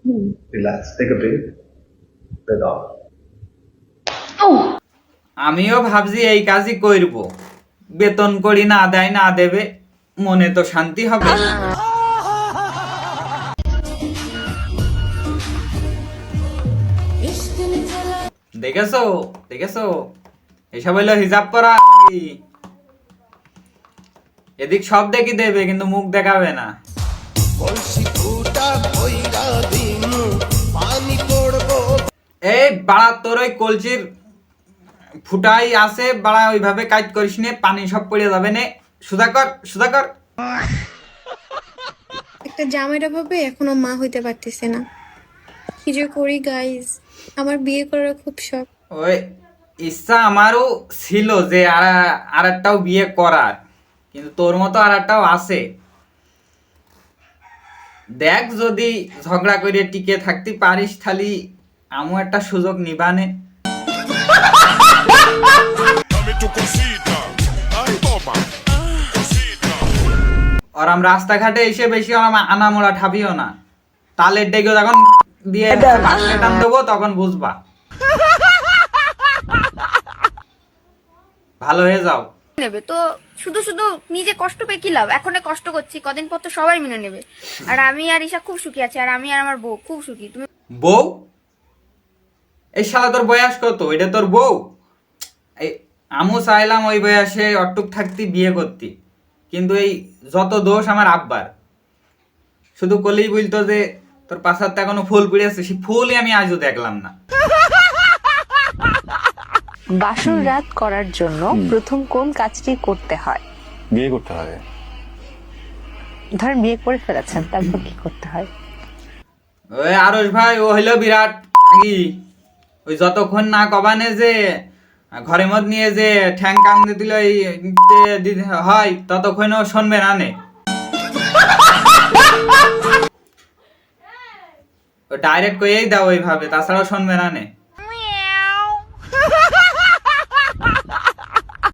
Relax. Take a breath. Breathe out. আমিও ভাবছি এই কাজই করব, বেতন করি না আদায় না দেবে, মনে তো শান্তি হবে। দেখেছো দেখেছো, এসব হইলো হিজাব পরা। এদিক সব দেখি দেবে কিন্তু মুখ দেখাবে না। এই বাড়া, তোর ওই কলসির ফুটাই আছে বাড়া, ওইভাবে কাজ করিস নে, পানি সব পড়ে যাবে নে। সুধা কর সুধা কর। একটা জামাইয়ের অভাবে এখনো মা হইতে পারতেছে না। কি যে করি গাইস, আমার বিয়ে করার খুব শখ। ওই ইচ্ছা আমারও ছিল যে আর একটাও বিয়ে করার, কিন্তু তোর মতো আর একটাও আছে। দেখ যদি ঝগড়া করে টিকে থাকতে পারিস তাহলে আমু একটা সুযোগ নিবানে। ওরম রাস্তাঘাটে এসে বেশি আনামোড়া ঠাবিও না, তালের ডেকে যখন দিয়ে টান দেবো তখন বুঝবা। ভালো হয়ে যাও। নেবে তো শুধু শুধু নিজে কষ্ট পেয়ে কি লাভ? এখন কষ্ট করছি, কদিন পর তো সবাই মেনে নেবে। আর আমি আর ঈশা খুব সুখী আছি, আর আমি আর আমার বউ খুব সুখী। তুমি বউ? এই শালা তোর বয়স কত? এটা তোর বউ? এই আমু চাইলাম ওই বয়সে অটুক থাকতি বিয়ে করতি, কিন্তু এই যত দোষ আমার আব্বার। শুধু কলেই বলতো যে তোর পাশাতে এখনো ফুল পড়ে আছে, সেই ফুলই আমি আজও দেখলাম না। বাসর রাত করার জন্য প্রথম কোন কাজটি করতে হয়? বিয়ে করতে হয়। ধরেন বিয়ে করে ফেলেছেন, তারপর কি করতে হয়? ওই আরস ভাই, ও হইলো বিরাট আগি। ওই যতক্ষণ না কবানে যে ঘরের মধ্যে নিয়ে যে ঠ্যাং কামড়ে দিল হয়, ততক্ষণ ও শুনবে না নে। ও ডাইরেক্ট কইয়েই দাও ওইভাবে, তাছাড়াও শুনবে না নে।